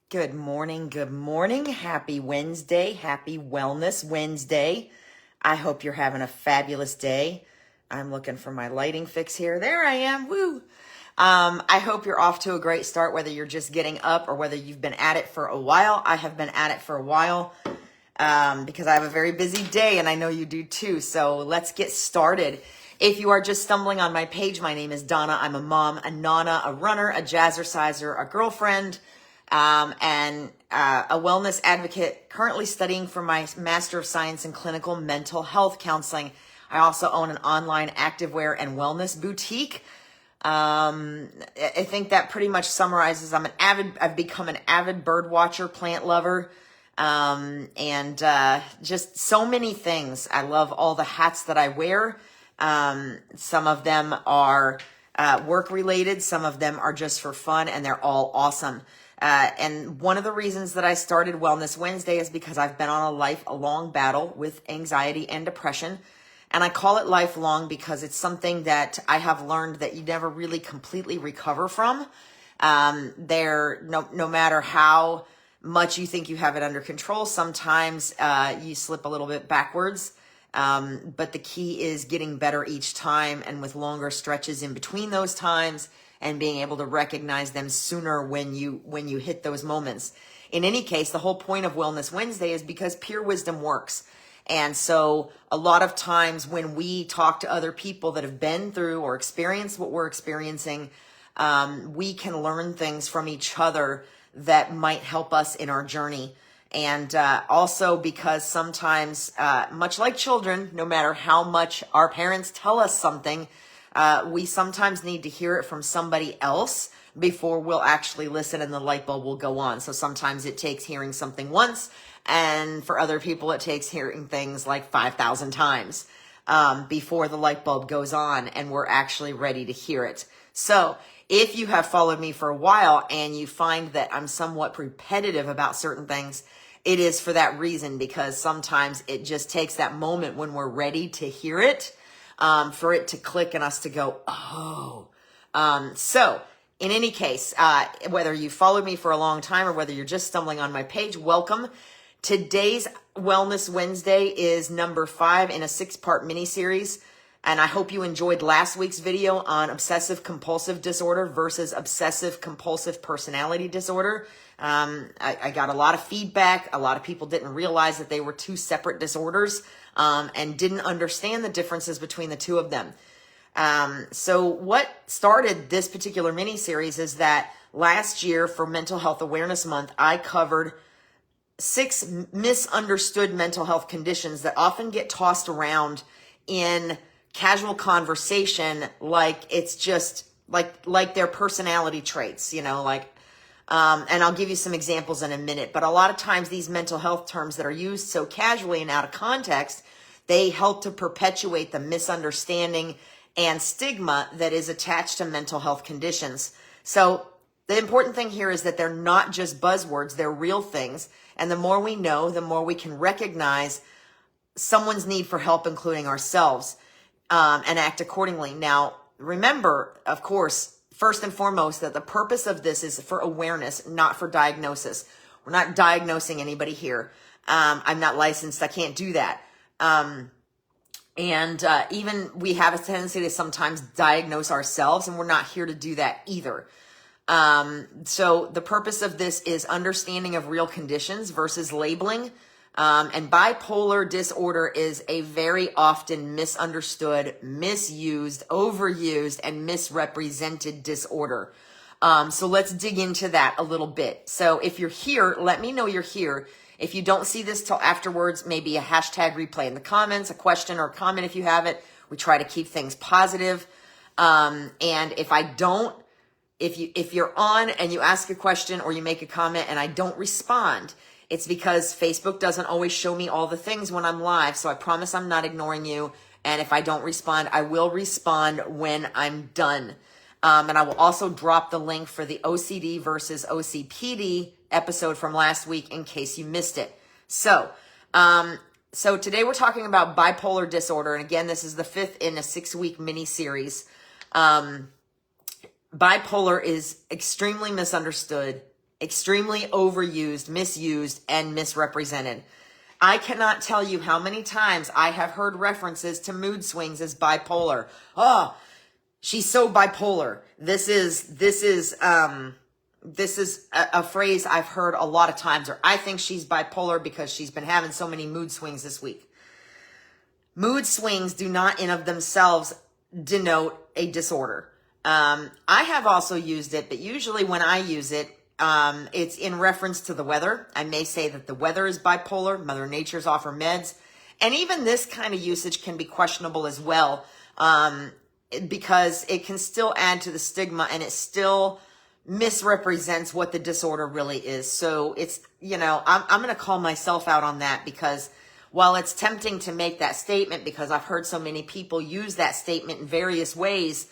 Good morning. Good morning. Happy Wednesday. Happy Wellness Wednesday. I hope you're having a fabulous day. I'm looking for my lighting fix here. There I am. Woo. I hope you're off to a great start, whether you're just getting up or whether you've been at it for a while. I have been at it for a while because I have a very busy day and I know you do too. So let's get started. If you are just stumbling on my page, my name is Donna. I'm a mom, a nana, a runner, a jazzerciser, a girlfriend, and a wellness advocate, currently studying for my Master of Science in Clinical Mental Health Counseling. I also own an online activewear and wellness boutique. I think that pretty much summarizes. I've become an avid bird watcher, plant lover, and just so many things. I love all the hats that I wear. Some of them are work related, some of them are just for fun, and they're all awesome. And one of the reasons that I started Wellness Wednesday is because I've been on a lifelong battle with anxiety and depression. And I call it lifelong because it's something that I have learned that you never really completely recover from. No matter how much you think you have it under control, sometimes you slip a little bit backwards. But the key is getting better each time, and with longer stretches in between those times, and being able to recognize them sooner when you hit those moments. In any case, the whole point of Wellness Wednesday is because pure wisdom works. And so a lot of times when we talk to other people that have been through or experienced what we're experiencing, we can learn things from each other that might help us in our journey. And also because sometimes, much like children, no matter how much our parents tell us something, we sometimes need to hear it from somebody else before we'll actually listen and the light bulb will go on. So sometimes it takes hearing something once, and for other people it takes hearing things like 5,000 times before the light bulb goes on and we're actually ready to hear it. So if you have followed me for a while and you find that I'm somewhat repetitive about certain things, it is for that reason, because sometimes it just takes that moment when we're ready to hear it, for it to click and us to go, oh. So in any case, whether you followed me for a long time or whether you're just stumbling on my page, welcome. Today's Wellness Wednesday is number 5 in a 6-part mini-series. And I hope you enjoyed last week's video on obsessive compulsive disorder versus obsessive compulsive personality disorder. I got a lot of feedback. A lot of people didn't realize that they were 2 separate disorders, and didn't understand the differences between the 2 of them. So what started this particular mini series is that last year for Mental Health Awareness Month, I covered 6 misunderstood mental health conditions that often get tossed around in casual conversation, like it's just like their personality traits, and I'll give you some examples in a minute, but a lot of times these mental health terms that are used so casually and out of context, they help to perpetuate the misunderstanding and stigma that is attached to mental health conditions. So the important thing here is that they're not just buzzwords, they're real things. And the more we know, the more we can recognize someone's need for help, including ourselves, and act accordingly. Now, remember, of course, first and foremost, that the purpose of this is for awareness, not for diagnosis. We're not diagnosing anybody here. I'm not licensed. I can't do that. Even we have a tendency to sometimes diagnose ourselves, and we're not here to do that either. So the purpose of this is understanding of real conditions versus labeling. And bipolar disorder is a very often misunderstood, misused, overused, and misrepresented disorder. So let's dig into that a little bit. So if you're here, let me know you're here. If you don't see this till afterwards, maybe a hashtag replay in the comments, a question or a comment if you have it. We try to keep things positive. And if you're on and you ask a question or you make a comment and I don't respond, it's because Facebook doesn't always show me all the things when I'm live. So I promise I'm not ignoring you. And if I don't respond, I will respond when I'm done. And I will also drop the link for the OCD versus OCPD episode from last week in case you missed it. So today we're talking about bipolar disorder. And again, this is the 5th in a 6-week mini series. Bipolar is extremely misunderstood, extremely overused, misused, and misrepresented. I cannot tell you how many times I have heard references to mood swings as bipolar. Oh, she's so bipolar. This is a phrase I've heard a lot of times, or I think she's bipolar because she's been having so many mood swings this week. Mood swings do not in of themselves denote a disorder. I have also used it, but usually when I use it, it's in reference to the weather. I may say that the weather is bipolar, Mother Nature's off her meds, and even this kind of usage can be questionable as well, because it can still add to the stigma and it still misrepresents what the disorder really is. So it's, I'm going to call myself out on that, because while it's tempting to make that statement because I've heard so many people use that statement in various ways,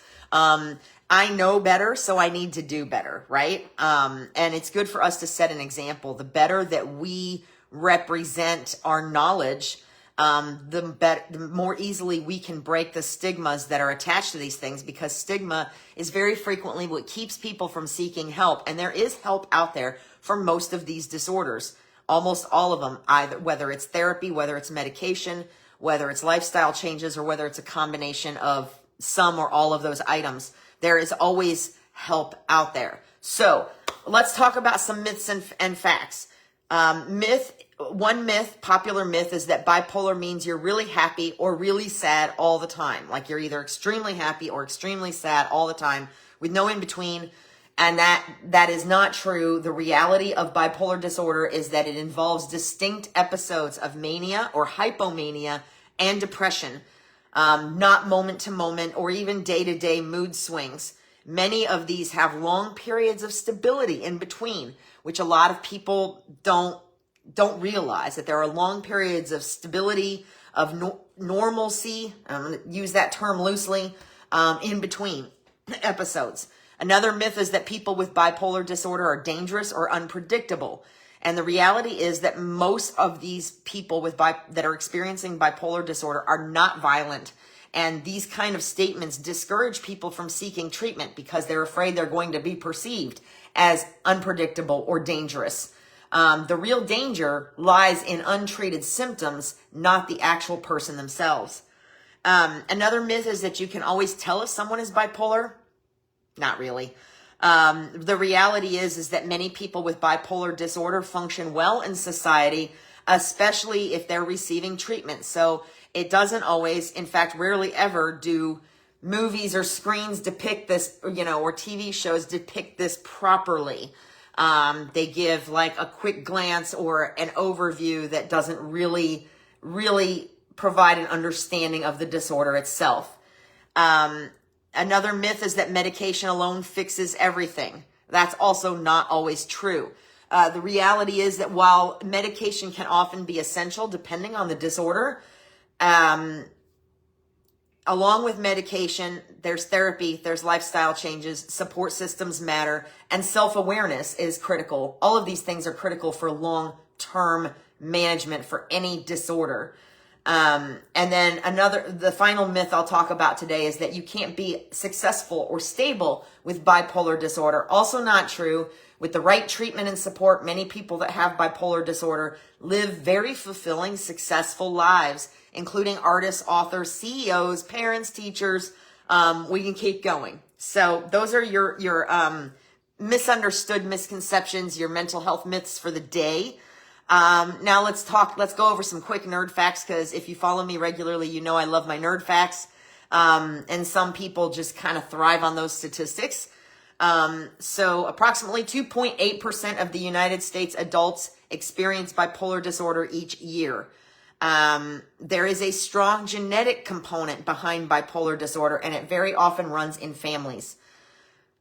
I know better, so I need to do better, right? And it's good for us to set an example. The better that we represent our knowledge, the more easily we can break the stigmas that are attached to these things, because stigma is very frequently what keeps people from seeking help. And there is help out there for most of these disorders, almost all of them, either whether it's therapy, whether it's medication, whether it's lifestyle changes, or whether it's a combination of some or all of those items. There is always help out there. So let's talk about some myths and facts. One myth, popular myth, is that bipolar means you're really happy or really sad all the time. Like you're either extremely happy or extremely sad all the time with no in between. And that is not true. The reality of bipolar disorder is that it involves distinct episodes of mania or hypomania and depression, not moment to moment or even day to day mood swings. Many of these have long periods of stability in between, which a lot of people don't realize, that there are long periods of stability, of normalcy. I'm going to use that term loosely, in between episodes. Another myth is that people with bipolar disorder are dangerous or unpredictable. And the reality is that most of these people that are experiencing bipolar disorder are not violent. And these kind of statements discourage people from seeking treatment because they're afraid they're going to be perceived as unpredictable or dangerous. The real danger lies in untreated symptoms, not the actual person themselves. Another myth is that you can always tell if someone is bipolar. Not really. The reality is that many people with bipolar disorder function well in society, especially if they're receiving treatment. So it doesn't always, in fact, rarely ever do movies or screens depict this, or TV shows depict this properly. They give like a quick glance or an overview that doesn't really provide an understanding of the disorder itself. Another myth is that medication alone fixes everything. That's also not always true. The reality is that while medication can often be essential depending on the disorder, along with medication, there's therapy, there's lifestyle changes, support systems matter, and self-awareness is critical. All of these things are critical for long-term management for any disorder. And then the final myth I'll talk about today is that you can't be successful or stable with bipolar disorder. Also not true. With the right treatment and support, many people that have bipolar disorder live very fulfilling, successful lives, including artists, authors, CEOs, parents, teachers. We can keep going. So those are your misunderstood misconceptions, your mental health myths for the day. Now let's go over some quick nerd facts, because if you follow me regularly, you know I love my nerd facts. And some people just kind of thrive on those statistics. So approximately 2.8% of the United States adults experience bipolar disorder each year. There is a strong genetic component behind bipolar disorder, and it very often runs in families.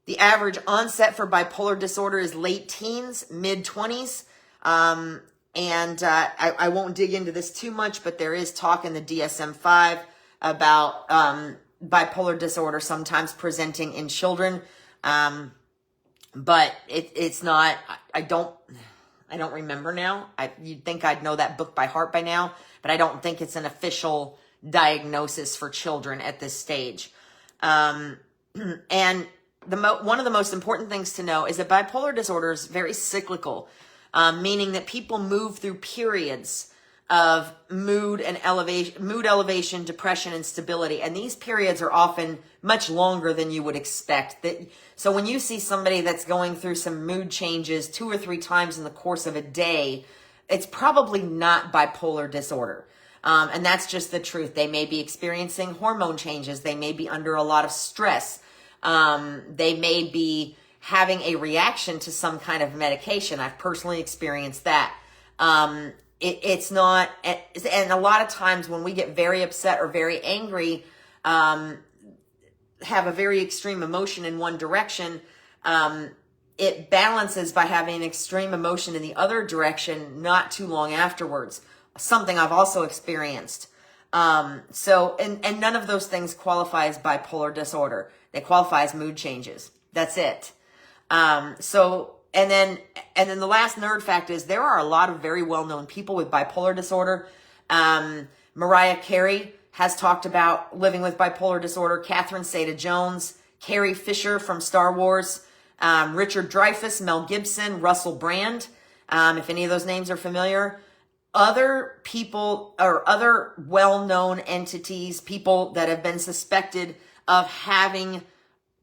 The average onset for bipolar disorder is late teens, mid-20s. I won't dig into this too much, but there is talk in the DSM-5 about bipolar disorder sometimes presenting in children. But it's not, I don't remember now. You'd think I'd know that book by heart by now, but I don't think it's an official diagnosis for children at this stage. And one of the most important things to know is that bipolar disorder is very cyclical, meaning that people move through periods of mood elevation, depression, and stability. And these periods are often much longer than you would expect. So when you see somebody that's going through some mood changes 2 or 3 times in the course of a day, it's probably not bipolar disorder. And that's just the truth. They may be experiencing hormone changes. They may be under a lot of stress. They may be having a reaction to some kind of medication. I've personally experienced that. It's not, and a lot of times when we get very upset or very angry, have a very extreme emotion in one direction, it balances by having an extreme emotion in the other direction not too long afterwards. Something I've also experienced. So none of those things qualify as bipolar disorder. They qualify as mood changes. That's it. And then the last nerd fact is there are a lot of very well-known people with bipolar disorder. Mariah Carey has talked about living with bipolar disorder. Catherine Zeta-Jones, Carrie Fisher from Star Wars, Richard Dreyfuss, Mel Gibson, Russell Brand. If any of those names are familiar. Other people or other well-known entities, people that have been suspected of having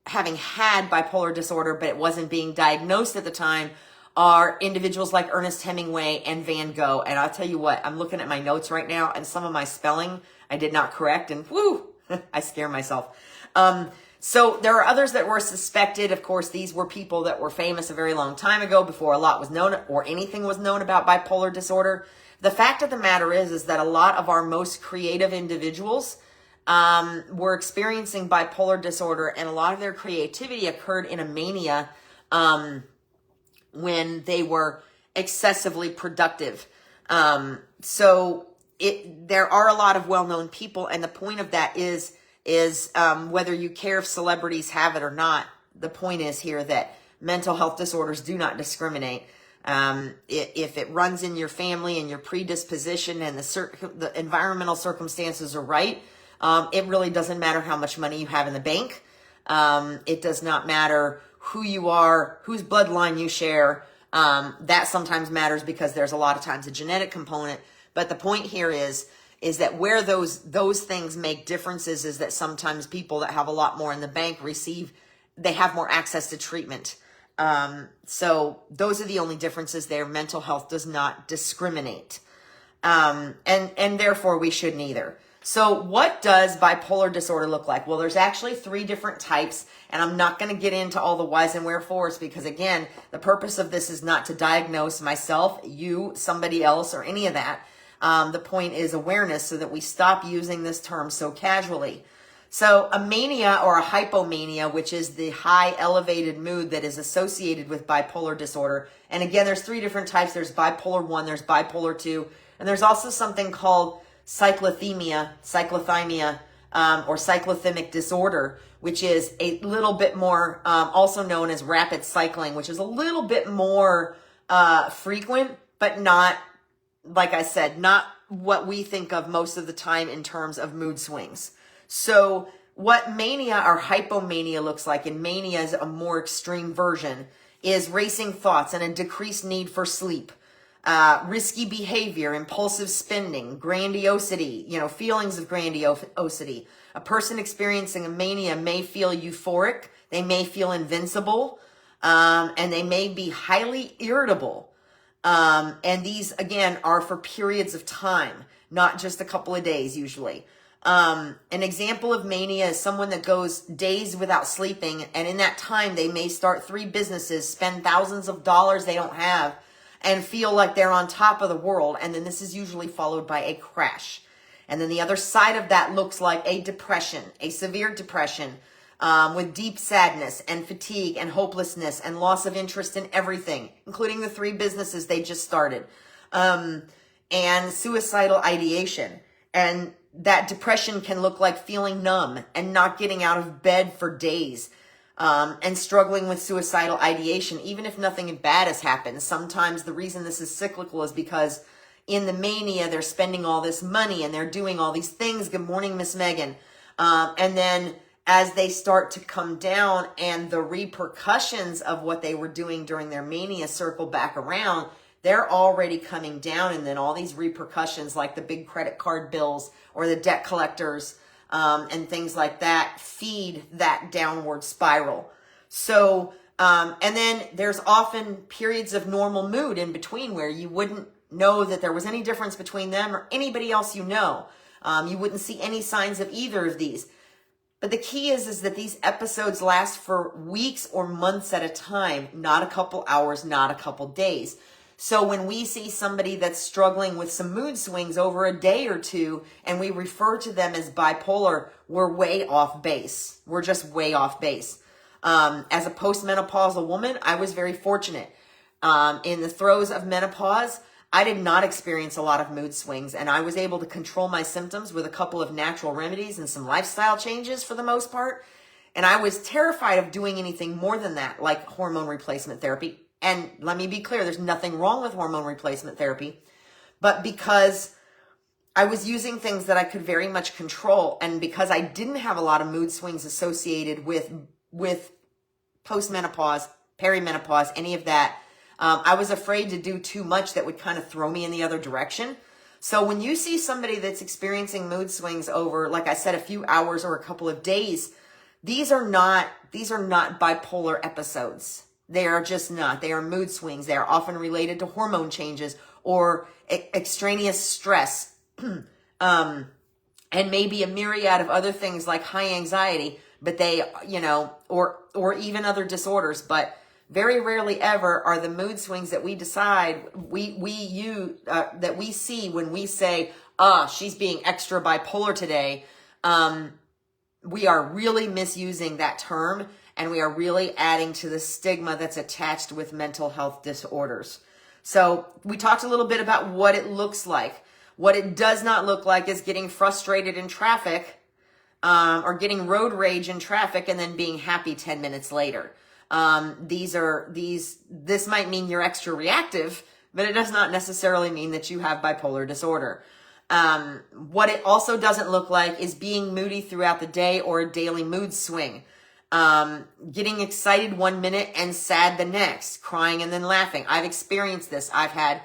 had bipolar disorder, but it wasn't being diagnosed at the time, are individuals like Ernest Hemingway and Van Gogh. And I'll tell you what, I'm looking at my notes right now, and some of my spelling I did not correct, and whoo, I scare myself. So there are others that were suspected. Of course, these were people that were famous a very long time ago, before a lot was known or anything was known about bipolar disorder. The fact of the matter is that a lot of our most creative individuals were experiencing bipolar disorder, and a lot of their creativity occurred in a mania when they were excessively productive. So there are a lot of well-known people, and the point of that is whether you care if celebrities have it or not, the point is here that mental health disorders do not discriminate. If it runs in your family and your predisposition and the environmental circumstances are right, it really doesn't matter how much money you have in the bank. It does not matter who you are, whose bloodline you share. That sometimes matters because there's a lot of times a genetic component. But the point here is that where those things make differences is that sometimes people that have a lot more in the bank they have more access to treatment. So those are the only differences there. Mental health does not discriminate. And therefore we shouldn't either. So what does bipolar disorder look like? Well, there's actually 3 different types, and I'm not going to get into all the whys and wherefores because, again, the purpose of this is not to diagnose myself, you, somebody else, or any of that. The point is awareness so that we stop using this term so casually. So a mania or a hypomania, which is the high elevated mood that is associated with bipolar disorder. And again, there's 3 different types. There's bipolar 1, there's bipolar 2, and there's also something called cyclothymia, or cyclothymic disorder, which is a little bit more, also known as rapid cycling, which is a little bit more frequent, but not, like I said, not what we think of most of the time in terms of mood swings. So what mania or hypomania looks like, and mania is a more extreme version, is racing thoughts and a decreased need for sleep. Risky behavior, impulsive spending, grandiosity, feelings of grandiosity. A person experiencing a mania may feel euphoric, they may feel invincible, and they may be highly irritable. And these, again, are for periods of time, not just a couple of days usually. An example of mania is someone that goes days without sleeping, and in that time they may start 3 businesses, spend thousands of dollars they don't have, and feel like they're on top of the world. And then this is usually followed by a crash. And then the other side of that looks like a depression, a severe depression, with deep sadness and fatigue and hopelessness and loss of interest in everything, including the 3 businesses they just started, and suicidal ideation. And that depression can look like feeling numb and not getting out of bed for days, and struggling with suicidal ideation, even if nothing bad has happened. Sometimes the reason this is cyclical is because in the mania, they're spending all this money and they're doing all these things. Good morning, Miss Megan. And then as they start to come down and the repercussions of what they were doing during their mania circle back around, they're already coming down. And then all these repercussions like the big credit card bills or the debt collectors and things like that feed that downward spiral. So, and then there's often periods of normal mood in between where you wouldn't know that there was any difference between them or anybody else you know. You wouldn't see any signs of either of these. But the key is that these episodes last for weeks or months at a time, not a couple hours, not a couple days. So when we see somebody that's struggling with some mood swings over a day or two, and we refer to them as bipolar, we're way off base. We're just way off base. As a postmenopausal woman, I was very fortunate. In the throes of menopause, I did not experience a lot of mood swings, and I was able to control my symptoms with a couple of natural remedies and some lifestyle changes for the most part. And I was terrified of doing anything more than that, like hormone replacement therapy. And let me be clear, there's nothing wrong with hormone replacement therapy, but because I was using things that I could very much control, and because I didn't have a lot of mood swings associated with postmenopause, perimenopause, any of that, I was afraid to do too much that would kind of throw me in the other direction. So when you see somebody that's experiencing mood swings over, like I said, a few hours or a couple of days, these are not bipolar episodes. They are just not. They are mood swings. They are often related to hormone changes or extraneous stress, and maybe a myriad of other things like high anxiety, but they, or even other disorders, but very rarely ever are the mood swings that we decide that we see when we say, she's being extra bipolar today. We are really misusing that term, and we are really adding to the stigma that's attached with mental health disorders. So we talked a little bit about what it looks like. What it does not look like is getting frustrated in traffic, or getting road rage in traffic and then being happy 10 minutes later. This might mean you're extra reactive, but it does not necessarily mean that you have bipolar disorder. What it also doesn't look like is being moody throughout the day or a daily mood swing. Getting excited 1 minute and sad the next, crying and then laughing. I've experienced this. I've had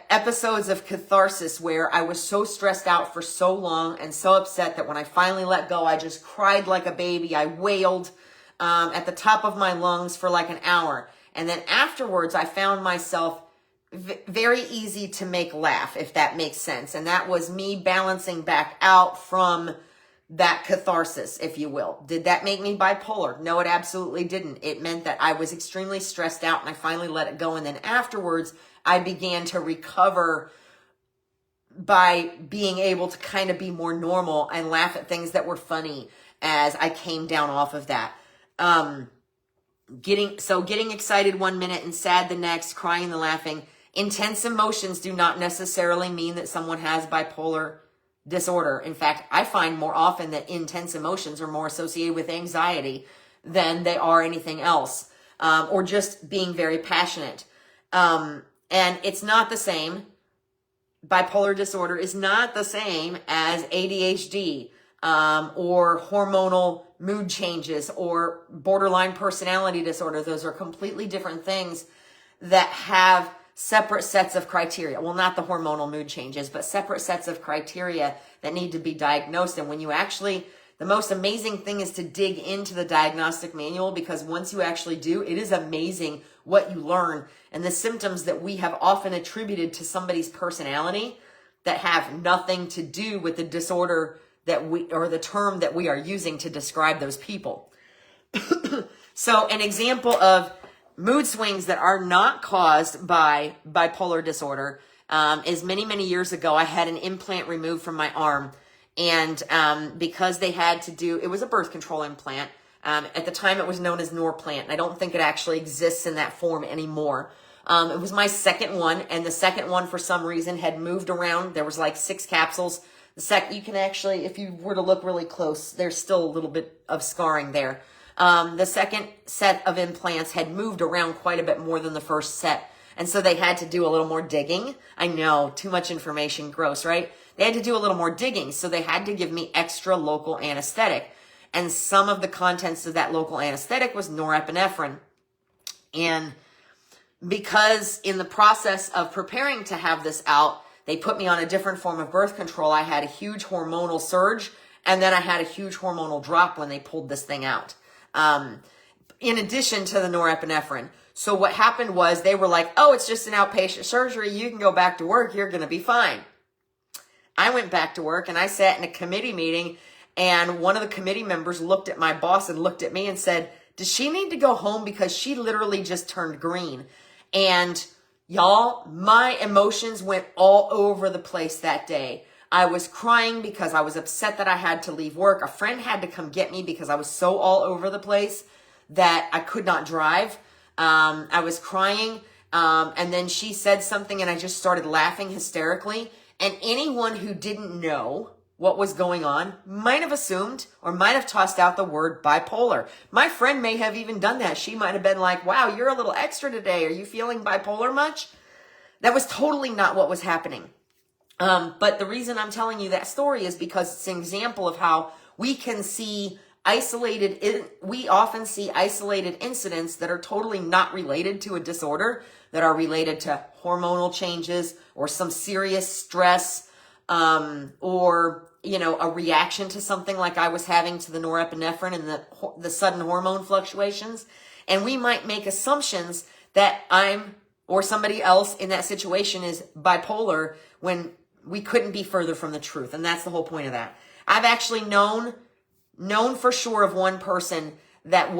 episodes of catharsis where I was so stressed out for so long and so upset that when I finally let go, I just cried like a baby. I wailed at the top of my lungs for like an hour. And then afterwards, I found myself very easy to make laugh, if that makes sense. And that was me balancing back out from that catharsis, if you will. Did that make me bipolar? No, it absolutely didn't. It meant that I was extremely stressed out and I finally let it go. And then afterwards, I began to recover by being able to kind of be more normal and laugh at things that were funny as I came down off of that. Getting excited 1 minute and sad the next, crying and laughing. Intense emotions do not necessarily mean that someone has bipolar disorder. In fact, I find more often that intense emotions are more associated with anxiety than they are anything else, or just being very passionate. And it's not the same. Bipolar disorder is not the same as ADHD, or hormonal mood changes or borderline personality disorder. Those are completely different things that have separate sets of criteria. Well, not the hormonal mood changes, but separate sets of criteria that need to be diagnosed. And when you actually, the most amazing thing is to dig into the diagnostic manual, because once you actually do, it is amazing what you learn and the symptoms that we have often attributed to somebody's personality that have nothing to do with the disorder that or the term that we are using to describe those people. So an example of mood swings that are not caused by bipolar disorder is many, many years ago, I had an implant removed from my arm. And because they had to do, it was a birth control implant. At the time, it was known as Norplant. And I don't think it actually exists in that form anymore. It was my second one. And the second one, for some reason, had moved around. There was like 6 capsules. You can actually, if you were to look really close, there's still a little bit of scarring there. The second set of implants had moved around quite a bit more than the first set. And so they had to do a little more digging. I know, too much information, gross, right? They had to do a little more digging. So they had to give me extra local anesthetic. And some of the contents of that local anesthetic was norepinephrine. And because in the process of preparing to have this out, they put me on a different form of birth control. I had a huge hormonal surge, and then I had a huge hormonal drop when they pulled this thing out. In addition to the norepinephrine. So what happened was they were like, oh, it's just an outpatient surgery. You can go back to work. You're going to be fine. I went back to work and I sat in a committee meeting, and one of the committee members looked at my boss and looked at me and said, does she need to go home? Because she literally just turned green. And y'all, my emotions went all over the place that day. I was crying because I was upset that I had to leave work. A friend had to come get me because I was so all over the place that I could not drive. I was crying. And then she said something and I just started laughing hysterically. And anyone who didn't know what was going on might have assumed or might have tossed out the word bipolar. My friend may have even done that. She might have been like, wow, you're a little extra today. Are you feeling bipolar much? That was totally not what was happening. But the reason I'm telling you that story is because it's an example of how we can see we often see isolated incidents that are totally not related to a disorder, that are related to hormonal changes or some serious stress, or, a reaction to something like I was having to the norepinephrine and the sudden hormone fluctuations. And we might make assumptions that I'm or somebody else in that situation is bipolar when we couldn't be further from the truth. And that's the whole point of that. I've actually known for sure of one person that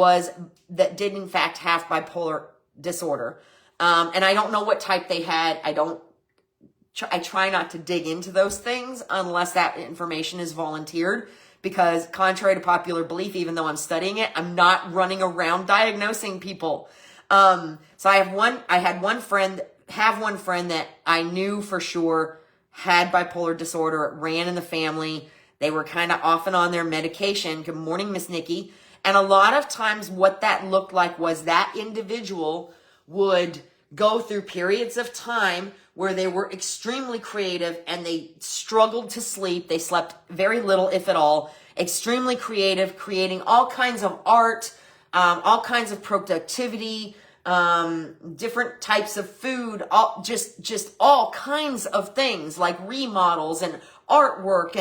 did in fact have bipolar disorder. And I don't know what type they had. I try not to dig into those things unless that information is volunteered, because contrary to popular belief, even though I'm studying it, I'm not running around diagnosing people. So I had one friend that I knew for sure had bipolar disorder. It ran in the family. They were kind of off and on their medication. Good morning, Miss Nikki. And a lot of times what that looked like was that individual would go through periods of time where they were extremely creative and they struggled to sleep. They slept very little, if at all. Extremely creative, creating all kinds of art, all kinds of productivity, different types of food, just all kinds of things like remodels and artwork,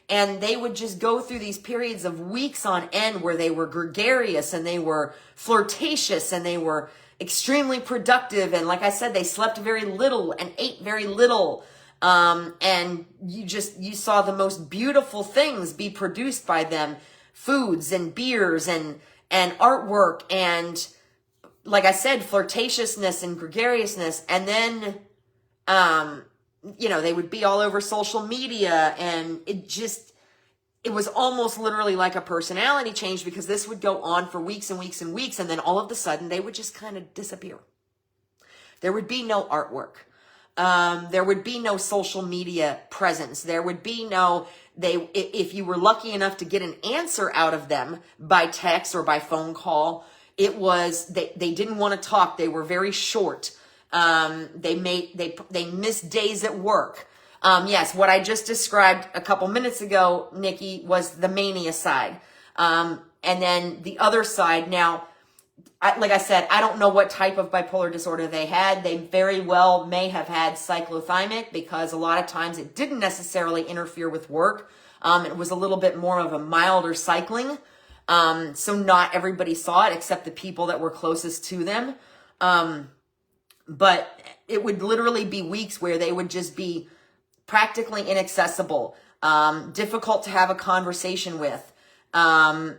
and they would just go through these periods of weeks on end where they were gregarious and they were flirtatious and they were extremely productive. And like I said, they slept very little and ate very little. And you saw the most beautiful things be produced by them, foods and beers and artwork and, like I said, flirtatiousness and gregariousness. And then, they would be all over social media, and it was almost literally like a personality change, because this would go on for weeks and weeks and weeks. And then all of a sudden they would just kind of disappear. There would be no artwork. There would be no social media presence. There would be if you were lucky enough to get an answer out of them by text or by phone call, it was, they didn't want to talk. They were very short. They missed days at work. Yes, what I just described a couple minutes ago, Nikki, was the mania side. And then the other side, now, like I said, I don't know what type of bipolar disorder they had. They very well may have had cyclothymic, because a lot of times it didn't necessarily interfere with work. It was a little bit more of a milder cycling. So not everybody saw it except the people that were closest to them. But it would literally be weeks where they would just be practically inaccessible, difficult to have a conversation with, and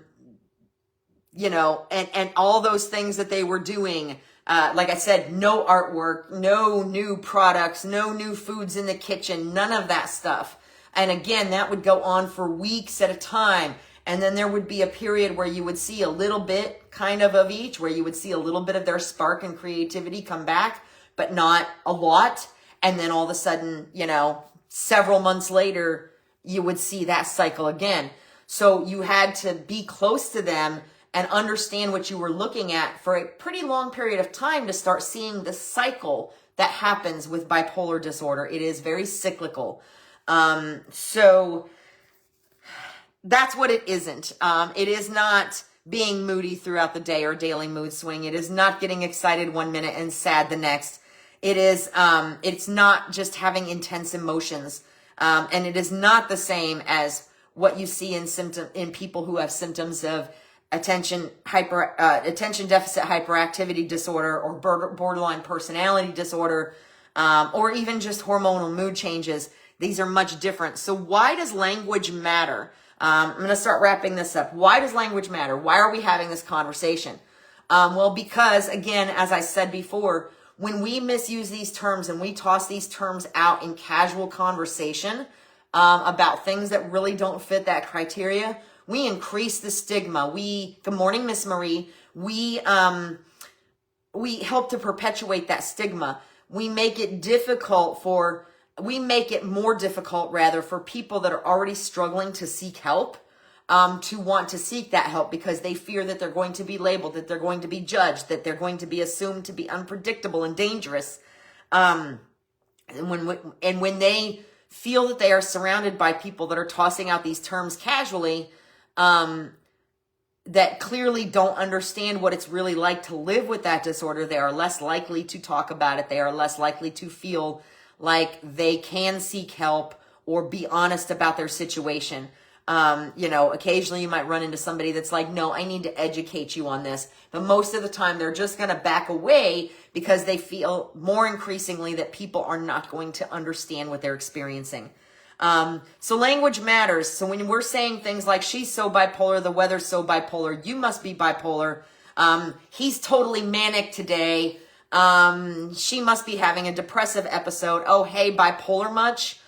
all those things that they were doing. Like I said, no artwork, no new products, no new foods in the kitchen, none of that stuff. And again, that would go on for weeks at a time. And then there would be a period where you would see a little bit kind of each, where you would see a little bit of their spark and creativity come back, but not a lot. And then all of a sudden, several months later, you would see that cycle again. So you had to be close to them and understand what you were looking at for a pretty long period of time to start seeing the cycle that happens with bipolar disorder. It is very cyclical. So That's what it isn't. It is not being moody throughout the day or daily mood swing. It is not getting excited one minute and sad the next. It is, it's not just having intense emotions. And it is not the same as what you see in people who have symptoms of attention deficit hyperactivity disorder or borderline personality disorder, or even just hormonal mood changes. These are much different. So why does language matter? I'm going to start wrapping this up. Why does language matter? Why are we having this conversation? Well, because again, as I said before, when we misuse these terms and we toss these terms out in casual conversation about things that really don't fit that criteria, we increase the stigma. Good morning, Miss Marie. We help to perpetuate that stigma. We make it more difficult rather for people that are already struggling to seek help, to want to seek that help because they fear that they're going to be labeled, that they're going to be judged, that they're going to be assumed to be unpredictable and dangerous. And when they feel that they are surrounded by people that are tossing out these terms casually, that clearly don't understand what it's really like to live with that disorder, they are less likely to talk about it. They are less likely to feel like they can seek help or be honest about their situation. Occasionally you might run into somebody that's like, no, I need to educate you on this. But most of the time they're just going to back away because they feel more increasingly that people are not going to understand what they're experiencing. So language matters. So when we're saying things like, she's so bipolar, the weather's so bipolar, you must be bipolar. He's totally manic today. She must be having a depressive episode. Oh, hey, bipolar much?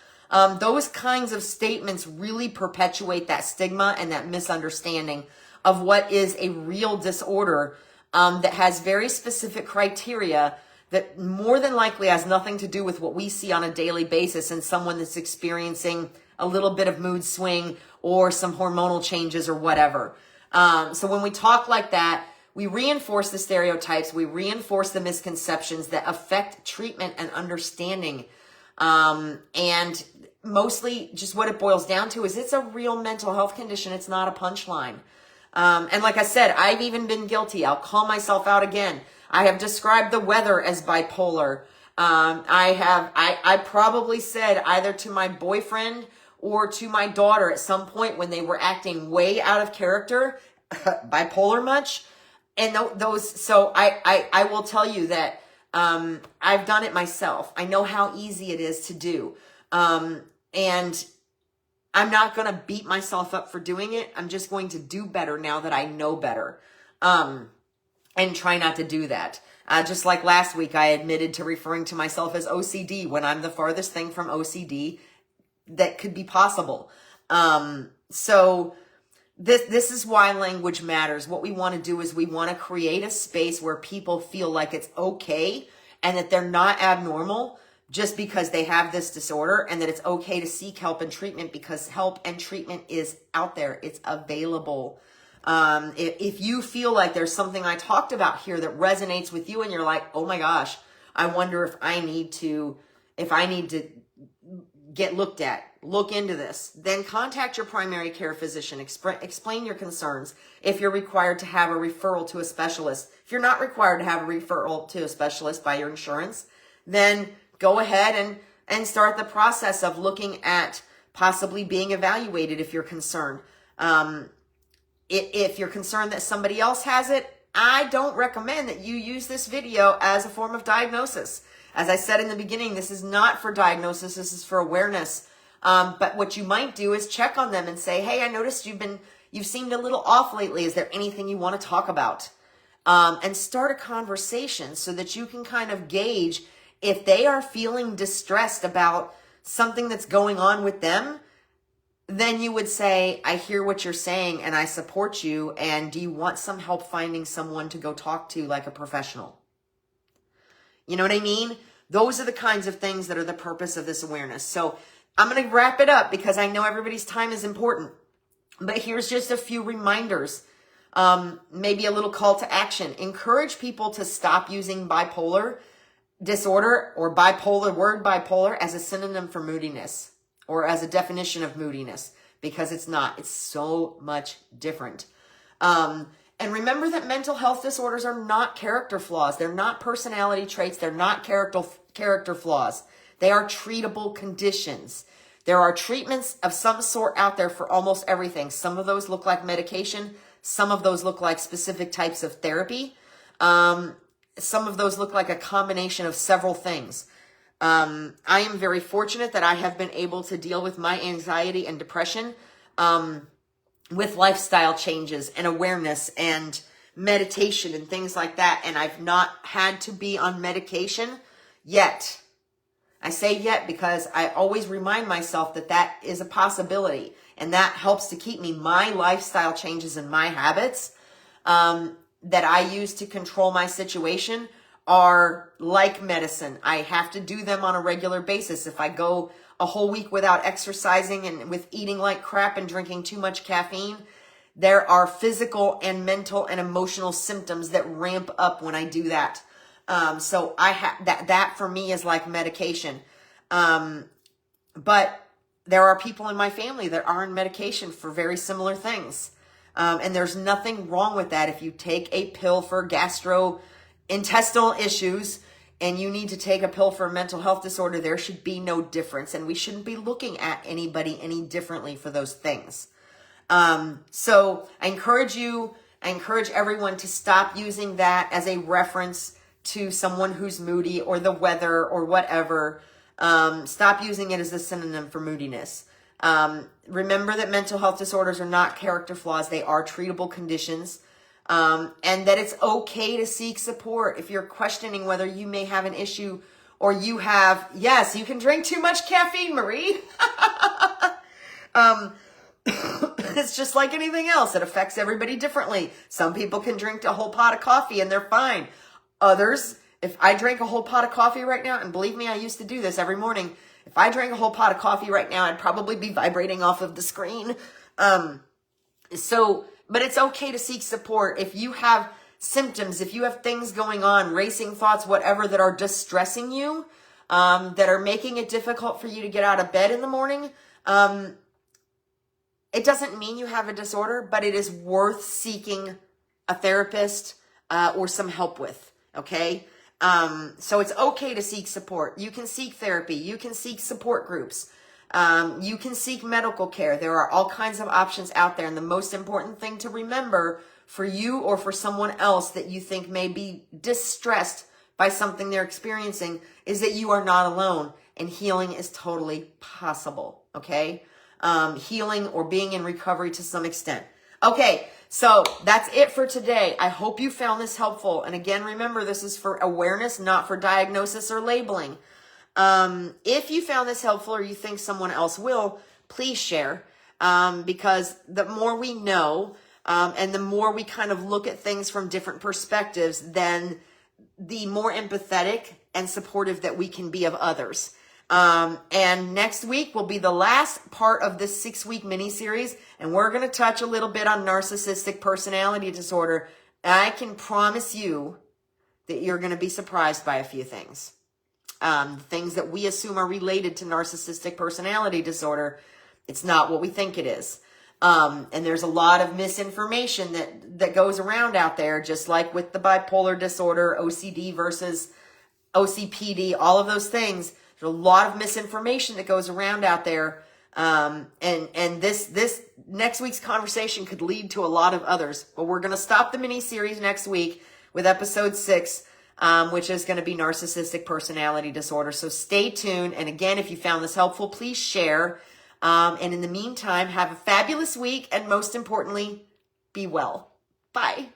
Those kinds of statements really perpetuate that stigma and that misunderstanding of what is a real disorder, that has very specific criteria that more than likely has nothing to do with what we see on a daily basis in someone that's experiencing a little bit of mood swing or some hormonal changes or whatever. So when we talk like that, we reinforce the stereotypes, we reinforce the misconceptions that affect treatment and understanding. And mostly just what it boils down to is it's a real mental health condition. It's not a punchline. And like I said, I've even been guilty. I'll call myself out again. I have described the weather as bipolar. I probably said either to my boyfriend or to my daughter at some point when they were acting way out of character, bipolar much. And so I will tell you that, I've done it myself. I know how easy it is to do. And I'm not going to beat myself up for doing it. I'm just going to do better now that I know better. And try not to do that. Just like last week, I admitted to referring to myself as OCD when I'm the farthest thing from OCD that could be possible. So this is why language matters. What we want to do is we want to create a space where people feel like it's okay and that they're not abnormal just because they have this disorder, and that it's okay to seek help and treatment because help and treatment is out there. It's available. If you feel like there's something I talked about here that resonates with you and you're like, oh my gosh, I wonder if I need to get looked at, look into this, then contact your primary care physician, explain your concerns. If you're required to have a referral to a specialist, if you're not required to have a referral to a specialist by your insurance, then go ahead and start the process of looking at possibly being evaluated if you're concerned. If you're concerned that somebody else has it, I don't recommend that you use this video as a form of diagnosis. As I said in the beginning, this is not for diagnosis, this is for awareness. But what you might do is check on them and say, hey, I noticed you've seemed a little off lately. Is there anything you want to talk about? And start a conversation so that you can kind of gauge if they are feeling distressed about something that's going on with them. Then you would say, I hear what you're saying and I support you. And do you want some help finding someone to go talk to, like a professional? You know what I mean? Those are the kinds of things that are the purpose of this awareness. So I'm going to wrap it up because I know everybody's time is important. But here's just a few reminders. Maybe a little call to action. Encourage people to stop using bipolar disorder or word bipolar as a synonym for moodiness or as a definition of moodiness. because it's not. It's so much different. And remember that mental health disorders are not character flaws. They're not personality traits. They're not character flaws. They are treatable conditions. There are treatments of some sort out there for almost everything. Some of those look like medication. Some of those look like specific types of therapy. Some of those look like a combination of several things. I am very fortunate that I have been able to deal with my anxiety and depression with lifestyle changes and awareness and meditation and things like that. And I've not had to be on medication yet. I say yet because I always remind myself that that is a possibility. And that helps to keep me, my lifestyle changes and my habits that I use to control my situation are like medicine. I have to do them on a regular basis. If I go a whole week without exercising and with eating like crap and drinking too much caffeine, there are physical and mental and emotional symptoms that ramp up when I do that. So I have that for me is like medication. But there are people in my family that are on medication for very similar things. And there's nothing wrong with that. If you take a pill for gastrointestinal issues and you need to take a pill for a mental health disorder, there should be no difference. And we shouldn't be looking at anybody any differently for those things. So I encourage everyone to stop using that as a reference to someone who's moody or the weather or whatever. Stop using it as a synonym for moodiness. Remember that mental health disorders are not character flaws. They are treatable conditions. And that it's okay to seek support if you're questioning whether you may have an issue or you have, yes, you can drink too much caffeine, Marie. It's just like anything else. It affects everybody differently. Some people can drink a whole pot of coffee and they're fine. Others, if I drank a whole pot of coffee right now, and believe me, I used to do this every morning. If I drank a whole pot of coffee right now, I'd probably be vibrating off of the screen. But it's okay to seek support. If you have symptoms, if you have things going on, racing thoughts, whatever, that are distressing you, that are making it difficult for you to get out of bed in the morning, it doesn't mean you have a disorder, but it is worth seeking a therapist or some help with, okay? So it's okay to seek support. You can seek therapy. You can seek support groups. You can seek medical care. There are all kinds of options out there. And the most important thing to remember for you or for someone else that you think may be distressed by something they're experiencing is that you are not alone and healing is totally possible. Okay. Healing or being in recovery to some extent. Okay. So that's it for today. I hope you found this helpful. And again, remember, this is for awareness, not for diagnosis or labeling. If you found this helpful or you think someone else will, please share. Because the more we know, and the more we kind of look at things from different perspectives, then the more empathetic and supportive that we can be of others. And next week will be the last part of this 6-week mini-series, and we're going to touch a little bit on narcissistic personality disorder. And I can promise you that you're going to be surprised by a few things. Things that we assume are related to narcissistic personality disorder. It's not what we think it is. And there's a lot of misinformation that goes around out there, just like with the bipolar disorder, OCD versus OCPD, all of those things. There's a lot of misinformation that goes around out there. And this next week's conversation could lead to a lot of others, but we're going to stop the mini series next week with episode 6, which is going to be narcissistic personality disorder. So stay tuned. And again, if you found this helpful, please share. And in the meantime, have a fabulous week. And most importantly, be well. Bye.